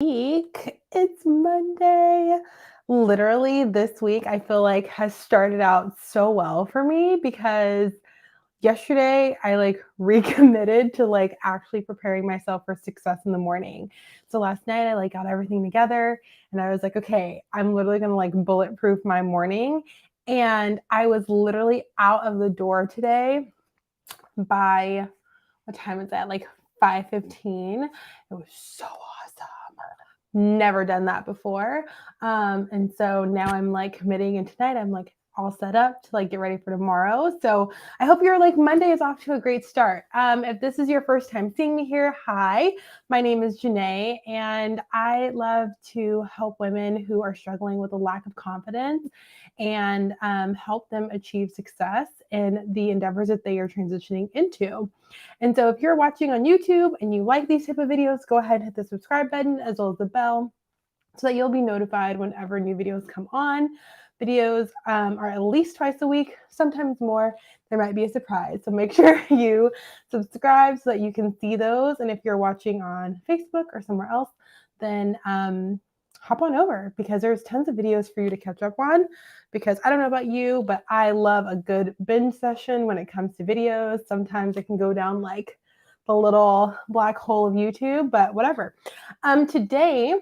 Week. It's Monday. Literally, this week I feel like has started out so well for me because yesterday I recommitted to actually preparing myself for success in the morning. So last night I got everything together and I was like, okay, I'm literally going to bulletproof my morning. And I was literally out of the door today by what time is that? Like 5:15. It was so awesome. Never done that before. And so now I'm committing, and tonight I'm all set up to get ready for tomorrow. So I hope your Monday is off to a great start. If this is your first time seeing me here, hi, my name is Janae, and I love to help women who are struggling with a lack of confidence and help them achieve success in the endeavors that they are transitioning into. And so if you're watching on YouTube and you like these type of videos, go ahead and hit the subscribe button as well as the bell so that you'll be notified whenever new videos come on. Videos are at least twice a week, sometimes more. There might be a surprise. So make sure you subscribe so that you can see those. And if you're watching on Facebook or somewhere else, then hop on over because there's tons of videos for you to catch up on. Because I don't know about you, but I love a good binge session when it comes to videos. Sometimes I can go down like the little black hole of YouTube, but whatever. Today,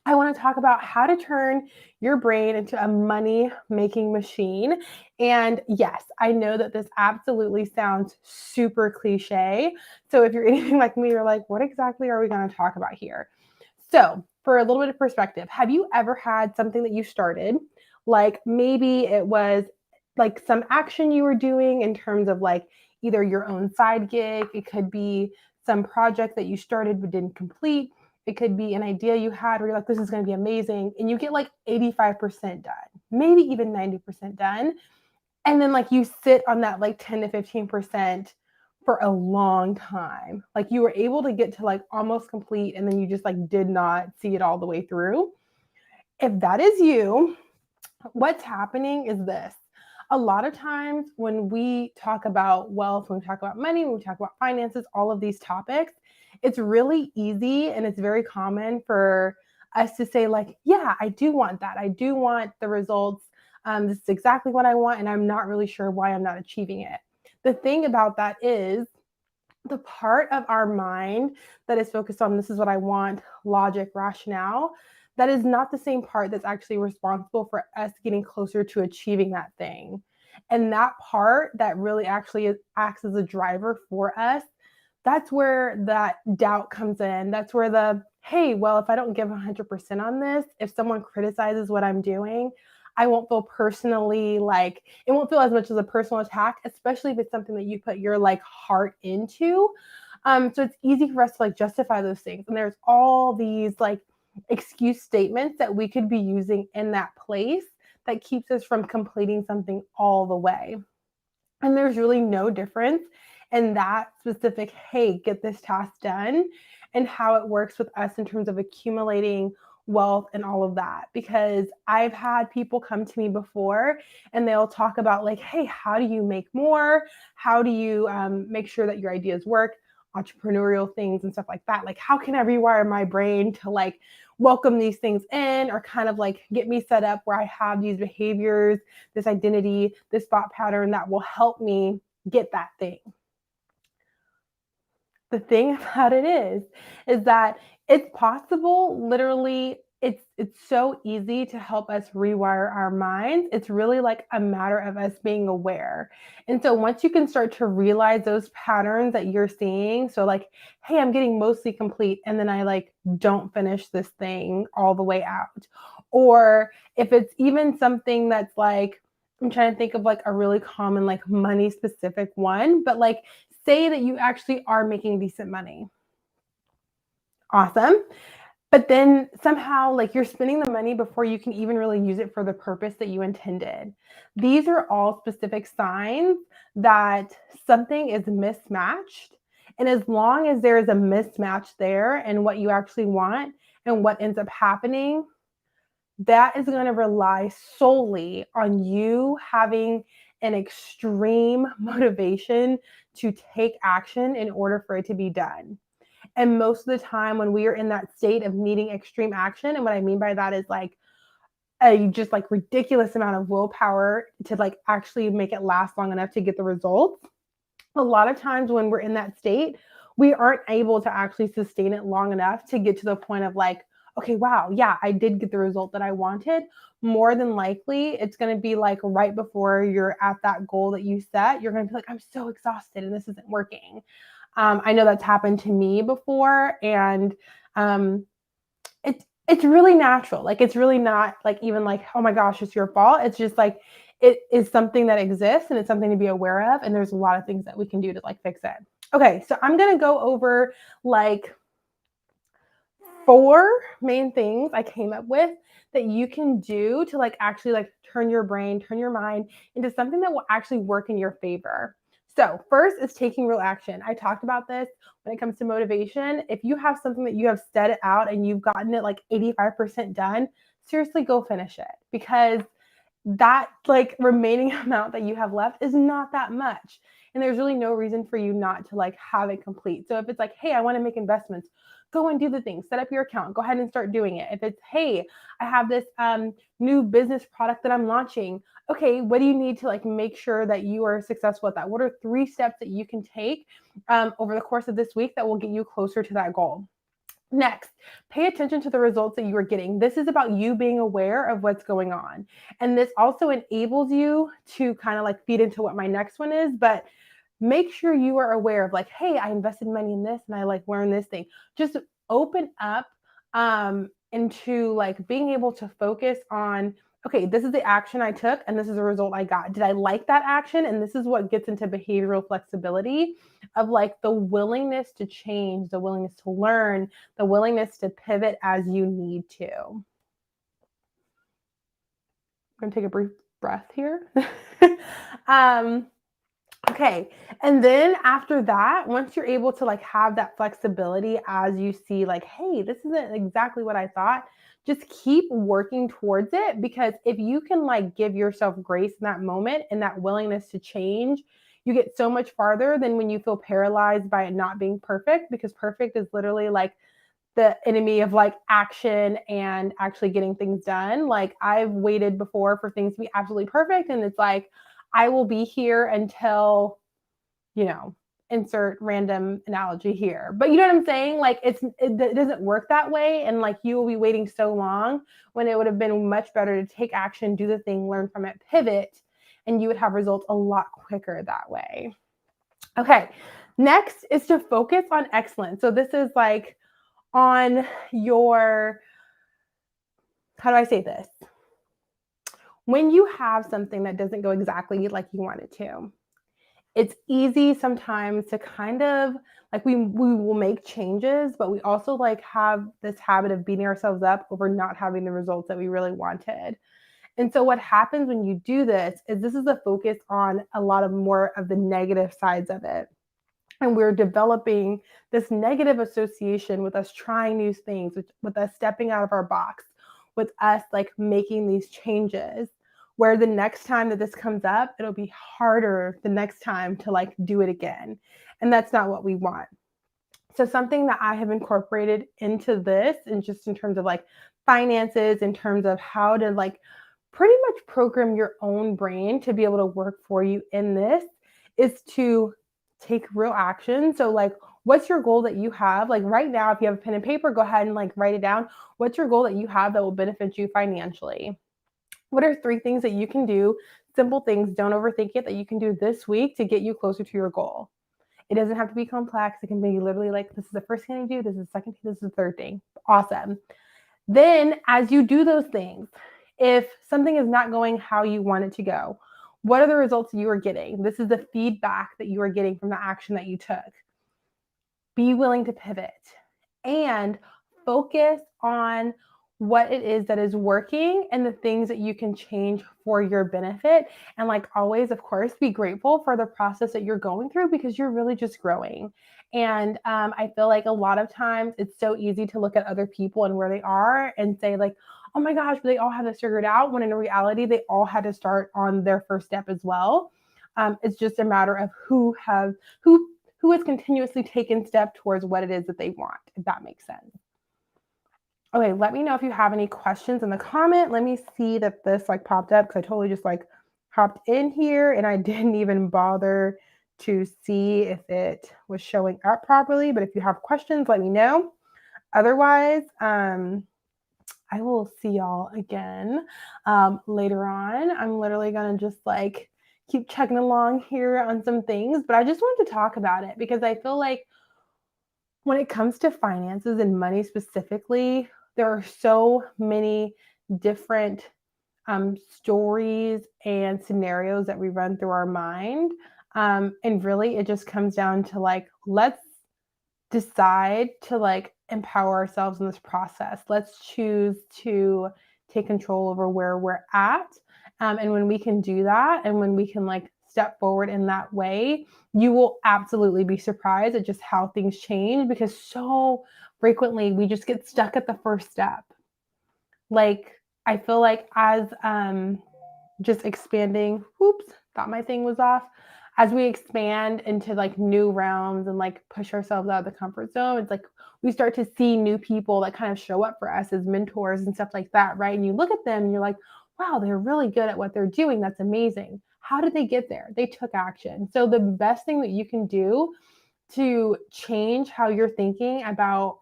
I want to talk about how to turn your brain into a money-making machine. And yes, I know that this absolutely sounds super cliche. So if you're anything like me, you're like, what exactly are we going to talk about here? So for a little bit of perspective, have you ever had something that you started? Like maybe it was like some action you were doing in terms of either your own side gig. It could be some project that you started but didn't complete. It could be an idea you had where you're like, this is going to be amazing. And you get 85% done, maybe even 90% done. And then you sit on that 10 to 15% for a long time. You were able to get to almost complete and then you just did not see it all the way through. If that is you, what's happening is this. A lot of times when we talk about wealth, when we talk about money, when we talk about finances, all of these topics, it's really easy and it's very common for us to say yeah, I do want that. I do want the results. This is exactly what I want, and I'm not really sure why I'm not achieving it. The thing about that is the part of our mind that is focused on this is what I want, logic, rationale, that is not the same part that's actually responsible for us getting closer to achieving that thing. And that part that really actually acts as a driver for us, that's where that doubt comes in. That's where hey, well, if I don't give 100% on this, if someone criticizes what I'm doing, I won't feel personally it won't feel as much as a personal attack, especially if it's something that you put your heart into. So it's easy for us to justify those things. And there's all these excuse statements that we could be using in that place that keeps us from completing something all the way. And there's really no difference in that specific, hey, get this task done, and how it works with us in terms of accumulating wealth and all of that. Because I've had people come to me before and they'll talk about hey, how do you make more? How do you make sure that your ideas work? Entrepreneurial things and stuff like that. How can I rewire my brain to welcome these things in, or kind of get me set up where I have these behaviors, this identity, this thought pattern that will help me get that thing. The thing about it is that it's possible. Literally, it's so easy to help us rewire our minds. It's really a matter of us being aware. And so once you can start to realize those patterns that you're seeing, so hey, I'm getting mostly complete and then I don't finish this thing all the way out. Or if it's even something that's I'm trying to think of a really common money specific one, but say that you actually are making decent money. Awesome. But then somehow you're spending the money before you can even really use it for the purpose that you intended. These are all specific signs that something is mismatched. And as long as there is a mismatch there and what you actually want and what ends up happening, that is going to rely solely on you having an extreme motivation to take action in order for it to be done. And most of the time when we are in that state of needing extreme action, and what I mean by that is like a just like ridiculous amount of willpower to like actually make it last long enough to get the results. A lot of times when we're in that state, we aren't able to actually sustain it long enough to get to the point of like, okay, wow, yeah, I did get the result that I wanted. More than likely, it's going to be like right before you're at that goal that you set, you're going to be like, I'm so exhausted and this isn't working. I know that's happened to me before, and um, it's really natural. Like it's really not like even like, oh my gosh, it's your fault. It's just like it is something that exists and it's something to be aware of. And there's a lot of things that we can do to like fix it. Okay, so I'm gonna go over like 4 main things I came up with that you can do to like actually like turn your brain, turn your mind into something that will actually work in your favor. So, first is taking real action. I talked about this when it comes to motivation. If you have something that you have set it out and you've gotten it like 85% done, seriously go finish it, because that like remaining amount that you have left is not that much. And there's really no reason for you not to like have it complete. So if it's like, hey, I want to make investments, go and do the things, set up your account, go ahead and start doing it. If it's, hey, I have this new business product that I'm launching, okay, what do you need to like make sure that you are successful at that? What are 3 steps that you can take over the course of this week that will get you closer to that goal? Next, pay attention to the results that you are getting. This is about you being aware of what's going on. And this also enables you to kind of like feed into what my next one is, but make sure you are aware of like, hey, I invested money in this and I like learned this thing. Just open up into like being able to focus on, okay, this is the action I took and this is the result I got. Did I like that action? And this is what gets into behavioral flexibility of like the willingness to change, the willingness to learn, the willingness to pivot as you need to. I'm going to take a brief breath here. Okay. And then after that, once you're able to like have that flexibility as you see like, hey, this isn't exactly what I thought, just keep working towards it, because if you can like give yourself grace in that moment and that willingness to change, you get so much farther than when you feel paralyzed by it not being perfect, because perfect is literally like the enemy of like action and actually getting things done. Like I've waited before for things to be absolutely perfect, and it's like I will be here until, you know, insert random analogy here. But you know what I'm saying? Like it doesn't work that way, and like you will be waiting so long when it would have been much better to take action, do the thing, learn from it, pivot, and you would have results a lot quicker that way. Okay. Next is to focus on excellence. So this is like on your, how do I say this? When you have something that doesn't go exactly like you want it to, it's easy sometimes to kind of like we will make changes, but we also like have this habit of beating ourselves up over not having the results that we really wanted. And so what happens when you do this is a focus on a lot of more of the negative sides of it. And we're developing this negative association with us trying new things, with us stepping out of our box, with us like making these changes, where the next time that this comes up, it'll be harder the next time to like do it again. And that's not what we want. So something that I have incorporated into this, and just in terms of like finances, in terms of how to like pretty much program your own brain to be able to work for you in this, is to take real action. So like, what's your goal that you have? Like right now, if you have a pen and paper, go ahead and like write it down. What's your goal that you have that will benefit you financially? What are 3 things that you can do, simple things, don't overthink it, that you can do this week to get you closer to your goal? It doesn't have to be complex. It can be literally like, this is the first thing I do, this is the second thing, this is the third thing. Awesome. Then as you do those things, if something is not going how you want it to go, what are the results you are getting? This is the feedback that you are getting from the action that you took. Be willing to pivot and focus on what it is that is working and the things that you can change for your benefit. And like always, of course, be grateful for the process that you're going through, because you're really just growing. And I feel like a lot of times it's so easy to look at other people and where they are and say like, oh my gosh, they all have this figured out, when in reality, they all had to start on their first step as well. It's just a matter of who who has continuously taken step towards what it is that they want, if that makes sense. Okay, let me know if you have any questions in the comment. Let me see that this like popped up because I totally just like hopped in here and I didn't even bother to see if it was showing up properly. But if you have questions, let me know. Otherwise, I will see y'all again later on. I'm literally gonna just like keep chugging along here on some things, but I just wanted to talk about it because I feel like when it comes to finances and money specifically, there are so many different stories and scenarios that we run through our mind. And really, it just comes down to like, let's decide to like empower ourselves in this process. Let's choose to take control over where we're at. And when we can do that, and when we can like step forward in that way, you will absolutely be surprised at just how things change because so frequently we just get stuck at the first step. Like, I feel like as just expanding, whoops, thought my thing was off. As we expand into like new realms and like push ourselves out of the comfort zone, it's like we start to see new people that kind of show up for us as mentors and stuff like that, right? And you look at them and you're like, wow, they're really good at what they're doing. That's amazing. How did they get there? They took action. So the best thing that you can do to change how you're thinking about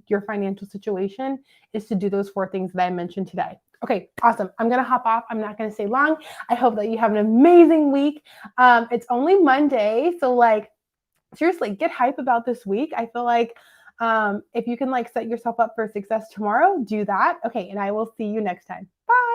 your financial situation is to do those 4 things that I mentioned today. Okay, awesome. I'm going to hop off. I'm not going to stay long. I hope that you have an amazing week. It's only Monday. So like, seriously, get hype about this week. I feel like if you can like set yourself up for success tomorrow, do that. Okay. And I will see you next time. Bye.